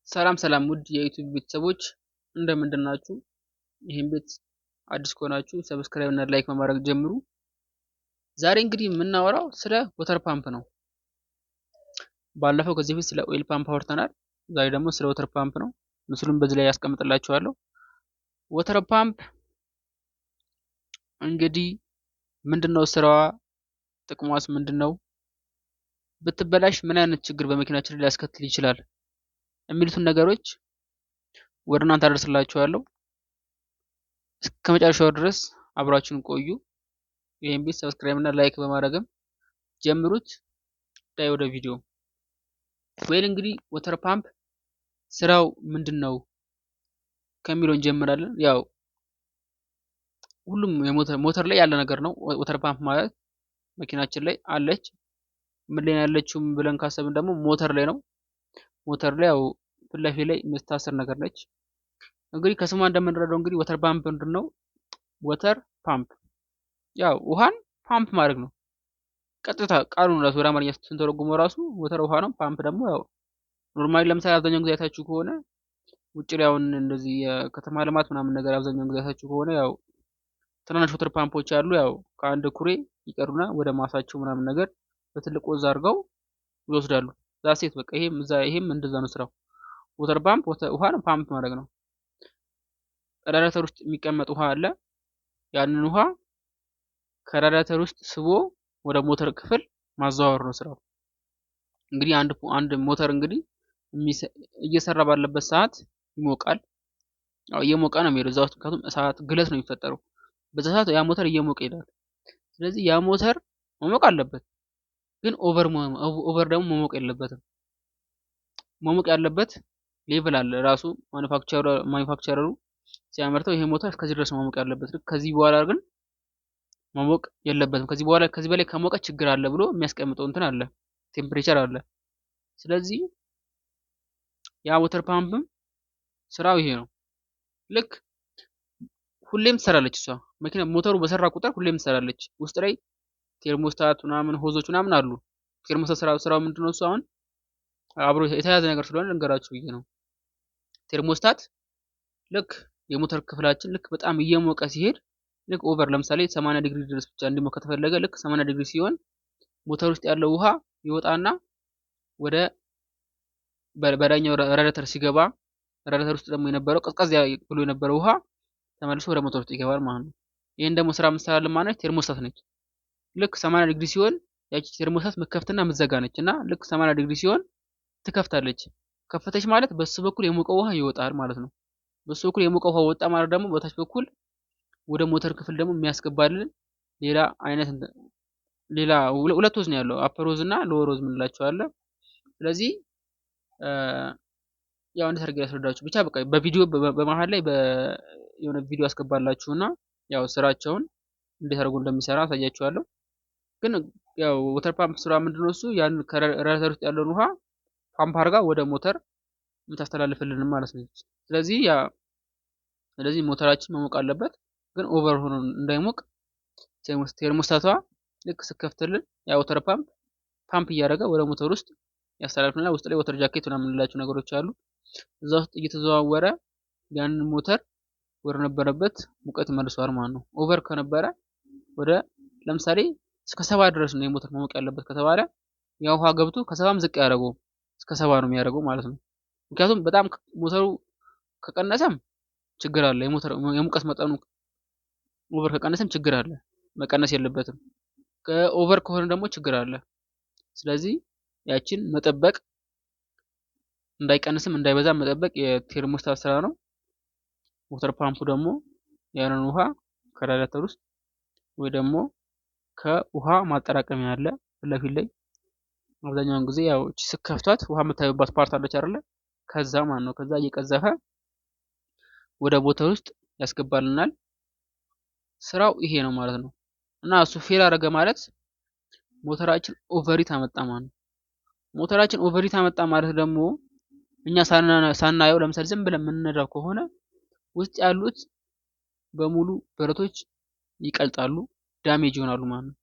ሰላም ሰላም ውድ የዩቲዩብ ቤተሰቦች እንደምንድናችሁ? ይህን ቤት አዲስ ከሆናችሁ ሰብስክራይብ እና ላይክ በማድረግ ጀምሩ። ዛሬ እንግዲህ የምናወራው ስለ ወተር ፓምፕ ነው። ባለፈው ከዚህ በፊት ስለ ኦይል ፓምፕ አውርተናል። ዛሬ ደግሞ ስለ ወተር ፓምፕ ነው። ምስሉን በዚህ ላይ ያስቀምጥላችኋለሁ። ወተር ፓምፕ እንግዲህ ምንድነው ስራዋ? ጥቅሟስ ምንድነው? ብትበላሽ ምን አይነት ችግር በመኪናችን ላይ ሊያስከትል ይችላል? የሚሉትን ነገሮች ወደ እናንተ አደርስላችኋለሁ። እስከ መጨረሻው ድረስ አብራችሁን ቆዩ። ይሄን ቤት ሰብስክራይብ እና ላይክ በማድረግም ጀምሩት። ዳይ ወደ ቪዲዮ ወይል እንግዲህ ወተር ፓምፕ ስራው ምንድነው ከሚለው እንጀምራለን። ያው ሁሉም ሞተር ላይ ያለ ነገር ነው። ወተር ፓምፕ ማለት መኪናችን ላይ አለች። ምን ላይ ያለችው ብለን ካሰብን ደግሞ ሞተር ላይ ነው። ሞተር ላይ ያው ፊት ለፊት ላይ የምታስር ነገር ነች። እንግዲህ ከስሟ እንደምንረዳው እንግዲህ ወተር ፓምፕ ምንድነው? ወተር ፓምፕ ያው ውሃን ፓምፕ ማድረግ ነው። ቀጥታ ቃሉን ራሱ ወደ አማርኛ ስንተረጉመው ራሱ ወተር ውሃ ነው። ፓምፕ ደግሞ ያው ኖርማሊ ለምሳሌ አብዛኛውን ጊዜ አይታችሁ ከሆነ ውጭ ላይ አሁን እንደዚህ የከተማ ልማት ምናምን ነገር አብዛኛውን ጊዜ አይታችሁ ከሆነ ያው ትናንሽ ወተር ፓምፖች አሉ። ያው ከአንድ ኩሬ ይቀሩና ወደ ማሳቸው ምናምን ነገር በትልቅ ወንዝ አድርገው ይወስዳሉ። ዛሴት በቃ ይሄም እንደዛ ነው ስራው። ወተር ፓምፕ ውሃን ፓምፕ ማድረግ ነው። ራዳተር ውስጥ የሚቀመጥ ውሃ አለ። ያንን ውሃ ከራዳተር ውስጥ ስቦ ወደ ሞተር ክፍል ማዘዋወር ነው ስራው። እንግዲህ አንድ ሞተር እንግዲህ እየሰራ ባለበት ሰዓት ይሞቃል። ያው እየሞቀ ነው የሚሄደው እዛ ውስጥ፣ ምክንያቱም እሳት ግለት ነው የሚፈጠረው። በዛ ሰዓት ያ ሞተር እየሞቀ ይሄዳል። ስለዚህ ያ ሞተር መሞቅ አለበት፣ ግን ኦቨር ደግሞ መሞቅ የለበትም። መሞቅ ያለበት ሌቭል አለ ራሱ ማኒፋክቸረሩ ሲያመርተው ይሄ ሞተር ከዚህ ድረስ መሞቅ ያለበት፣ ከዚህ በኋላ ግን መሞቅ የለበትም። ከዚህ በላይ ከሞቀ ችግር አለ ብሎ የሚያስቀምጠው እንትን አለ፣ ቴምፕሬቸር አለ። ስለዚህ ያ ወተር ፓምፕም ስራው ይሄ ነው። ልክ ሁሌም ትሰራለች እሷ መኪና ሞተሩ በሰራ ቁጥር ሁሌም ትሰራለች። ውስጥ ላይ ቴርሞስታት ምናምን ሆዞች ምናምን አሉ። ቴርሞስታት ስራው ምንድነው? እሱ አሁን አብሮ የተያያዘ ነገር ስለሆነ ልንገራችሁ ብዬ ነው። ቴርሞስታት ልክ የሞተር ክፍላችን ልክ በጣም እየሞቀ ሲሄድ ልክ ኦቨር ለምሳሌ 80 ዲግሪ ድረስ ብቻ እንዲሞቅ ከተፈለገ ልክ 80 ዲግሪ ሲሆን ሞተር ውስጥ ያለው ውሃ ይወጣና ወደ በላይኛው ራዳተር ሲገባ፣ ራዳተር ውስጥ ደግሞ የነበረው ቀዝቀዝ ብሎ የነበረው ውሃ ተመልሶ ወደ ሞተር ውስጥ ይገባል ማለት ነው። ይሄን ደግሞ ስራ የምትሰራልን ማለት ቴርሞስታት ነች። ልክ 80 ዲግሪ ሲሆን ያቺ ቴርሞስታት መከፍትና ምዘጋ ነች እና ልክ 80 ዲግሪ ሲሆን ትከፍታለች። ከፈተች ማለት በሱ በኩል የሞቀው ውሃ ይወጣል ማለት ነው። በሱ በኩል የሞቀው ውሃ ወጣ ማለት ደግሞ በታች በኩል ወደ ሞተር ክፍል ደግሞ የሚያስገባልን ሌላ ሁለት ወዝ ነው ያለው፣ አፐር ወዝ እና ሎወር ወዝ የምንላቸው አለ። ስለዚህ ያው እንዴት አድርጌ ላስረዳችሁ ብቻ በቃ በቪዲዮ በመሃል ላይ የሆነ ቪዲዮ አስገባላችሁና ያው ስራቸውን እንዴት አድርጎ እንደሚሰራ አሳያችኋለሁ። ግን ያው ወተር ፓምፕ ስራ ምንድነው? እሱ ያን ከራዳተር ውስጥ ያለውን ውሃ ፓምፕ አድርጋ ወደ ሞተር የምታስተላልፍልን ማለት ነው። ስለዚህ ሞተራችን መሞቅ አለበት፣ ግን ኦቨር ሆኖ እንዳይሞቅ ቴርሞስታቷ ልክ ስከፍትልን ያ ወተር ፓምፕ እያደረገ ወደ ሞተር ውስጥ ያስተላልፍልናል። ውስጥ ላይ ወተር ጃኬት ምናምን የምንላቸው ነገሮች አሉ። እዛ ውስጥ እየተዘዋወረ ያንን ሞተር ወደ ነበረበት ሙቀት ይመልሰዋል ማለት ነው። ኦቨር ከነበረ ወደ ለምሳሌ እስከ 70 ድረስ ነው የሞተር መሞቅ ያለበት ከተባለ ያ ውሃ ገብቶ ከ70ም ዝቅ ያደረገው እስከ 70 ነው የሚያደርገው ማለት ነው። ምክንያቱም በጣም ሞተሩ ከቀነሰም ችግር አለ። የሙቀት መጠኑ ኦቨር ከቀነሰም ችግር አለ፣ መቀነስ የለበትም። ከኦቨር ከሆነ ደግሞ ችግር አለ። ስለዚህ ያችን መጠበቅ፣ እንዳይቀንስም እንዳይበዛ መጠበቅ የቴርሞስታት ስራ ነው። ወተር ፓምፑ ደግሞ ያንን ውሃ ከራዳተር ውስጥ ወይ ደግሞ ከውሃ ማጠራቀሚያ አለ ፊት ለፊት ላይ አብዛኛውን ጊዜ ያው እቺ ስከፍቷት ውሃ የምታዩባት ፓርት አለች አይደለ? ከዛ ማለት ነው። ከዛ እየቀዘፈ ወደ ሞተር ውስጥ ያስገባልናል። ስራው ይሄ ነው ማለት ነው። እና እሱ ፌል አደረገ ማለት ሞተራችን ኦቨሪት አመጣ ማለት ነው። ሞተራችን ኦቨሪት አመጣ ማለት ደግሞ እኛ ሳናየው ለምሳሌ ዝም ብለን የምንነዳው ከሆነ ውስጥ ያሉት በሙሉ ብረቶች ይቀልጣሉ፣ ዳሜጅ ይሆናሉ ማለት ነው።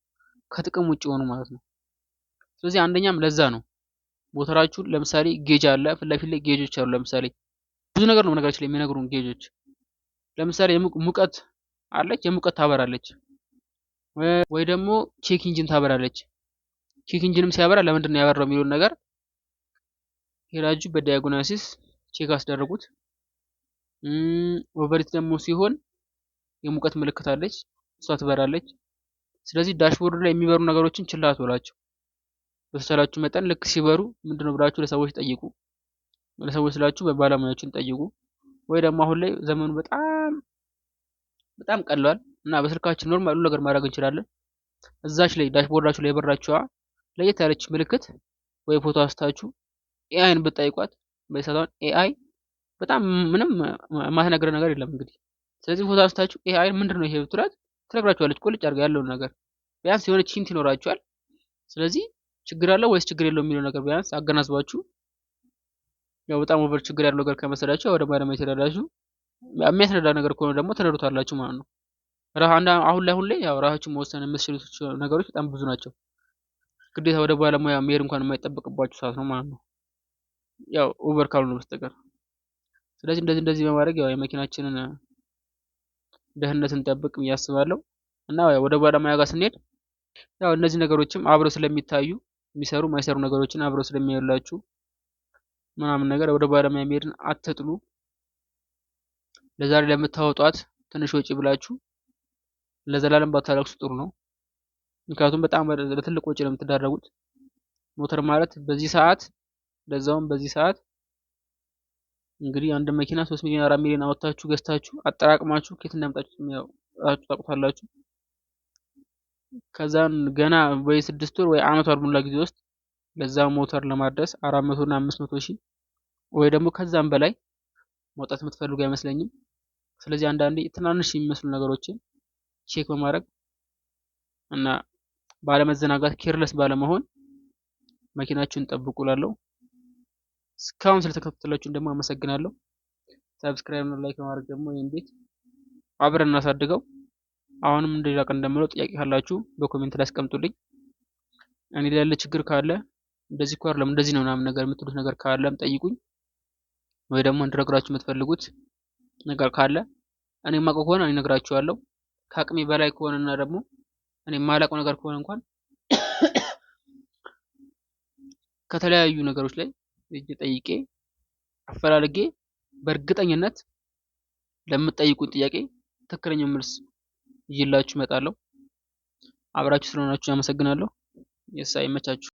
ከጥቅም ውጭ ሆኑ ማለት ነው። ስለዚህ አንደኛም ለዛ ነው ሞተራችሁ ለምሳሌ ጌጅ አለ፣ ፊት ለፊት ላይ ጌጆች አሉ። ለምሳሌ ብዙ ነገር ነው ነገራችን ላይ የሚነግሩን ጌጆች። ለምሳሌ ሙቀት አለች፣ የሙቀት ታበራለች። ወይ ደግሞ ቼክ ኢንጂን ታበራለች። ቼክ ኢንጂንም ሲያበራ ለምንድን ነው ያበራው የሚለውን ነገር ሄዳችሁ በዲያግኖሲስ ቼክ አስደረጉት። ኦቨርሂት ደግሞ ሲሆን የሙቀት ምልክት አለች፣ እሷ ትበራለች። ስለዚህ ዳሽቦርድ ላይ የሚበሩ ነገሮችን ችላ አትበሏቸው። በተቻላችሁ መጠን ልክ ሲበሩ ምንድነው ብላችሁ ለሰዎች ጠይቁ። ለሰዎች ስላችሁ በባለሙያዎችን ጠይቁ። ወይ ደግሞ አሁን ላይ ዘመኑ በጣም ቀሏል እና በስልካችን ኖርማል ሁሉ ነገር ማድረግ እንችላለን። እዛች ላይ ዳሽቦርዳችሁ ላይ የበራችኋ ለየት ያለች ምልክት ወይ ፎቶ አንስታችሁ ኤአይን ብትጠይቋት፣ በሰታውን ኤአይ በጣም ምንም የማትነግረን ነገር የለም እንግዲህ። ስለዚህ ፎቶ አንስታችሁ ኤአይ ምንድነው ይሄ ብትላት ትነግራችኋለች ቁልጭ አድርጋ ያለውን ነገር። ቢያንስ የሆነች ሂንት ይኖራችኋል። ስለዚህ ችግር አለው ወይስ ችግር የለውም የሚለው ነገር ቢያንስ አገናዝባችሁ፣ ያው በጣም ኦቨር ችግር ያለው ነገር ከመሰላችሁ ወደ ባለሙያ ትሄዳላችሁ። የሚያስረዳ ነገር ከሆነ ደግሞ ትረዱታላችሁ ማለት ነው። አሁን ላይ ያው ራሳችሁ መወሰን የምትችሉት ነገሮች በጣም ብዙ ናቸው። ግዴታ ወደ ባለሙያ መሄድ እንኳን የማይጠበቅባችሁ ሰዓት ነው ማለት ነው፣ ያው ኦቨር ካልሆነ በስተቀር። ስለዚህ እንደዚህ በማድረግ ያው የመኪናችንን ደህንነት እንጠብቅ ብዬ አስባለሁ። እና ያው ወደ ባለሙያ ጋር ስንሄድ ያው እነዚህ ነገሮችም አብረው ስለሚታዩ የሚሰሩ ማይሰሩ ነገሮችን አብረው ስለሚያዩላችሁ ምናምን ነገር ወደ ባለሙያ መሄድን አትጥሉ። ለዛሬ ለምታወጧት ትንሽ ወጪ ብላችሁ ለዘላለም ባታለቅሱ ጥሩ ነው። ምክንያቱም በጣም ለትልቅ ወጪ ነው የምትዳረጉት። ሞተር ማለት በዚህ ሰዓት ለዛውም በዚህ ሰዓት እንግዲህ አንድ መኪና 3 ሚሊዮን 4 ሚሊዮን አወጣችሁ ገዝታችሁ አጠራቅማችሁ ከየት እንዳመጣችሁ ያው ራሳችሁ ታውቁታላችሁ። ከዛን ገና ወይ 6 ወር ወይ አመት ባልሞላ ጊዜ ውስጥ ለዛ ሞተር ለማድረስ 400 እና 500 ሺህ ወይ ደግሞ ከዛም በላይ ማውጣት የምትፈልጉ አይመስለኝም። ስለዚህ አንዳንዴ ትናንሽ የሚመስሉ ነገሮችን ቼክ በማድረግ እና ባለመዘናጋት ኬርለስ ባለመሆን መኪናችሁን ጠብቁ እላለሁ። እስካሁን ስለተከታተላችሁን ደግሞ አመሰግናለሁ። ሰብስክራይብ እና ላይክ በማድረግ ደግሞ ይሄን ቤት አብረን እናሳድገው። አሁንም እንደሌላ ቀን እንደምለው ጥያቄ ካላችሁ በኮሜንት ላይ አስቀምጡልኝ። እኔ ላይ ያለ ችግር ካለ እንደዚህ እኮ አይደለም እንደዚህ ነው ምናምን ነገር የምትሉት ነገር ካለም ጠይቁኝ። ወይ ደግሞ እንድነግራችሁ የምትፈልጉት ነገር ካለ እኔ የማውቀው ከሆነ እኔ እነግራችኋለሁ። ከአቅሜ በላይ ከሆነና ደግሞ እኔ የማላውቀው ነገር ከሆነ እንኳን ከተለያዩ ነገሮች ላይ እጅ ጠይቄ አፈላልጌ በእርግጠኝነት ለምትጠይቁኝ ጥያቄ ትክክለኛው መልስ ይዤላችሁ እመጣለሁ። አብራችሁ ስለሆናችሁ አመሰግናለሁ። ይመቻችሁ።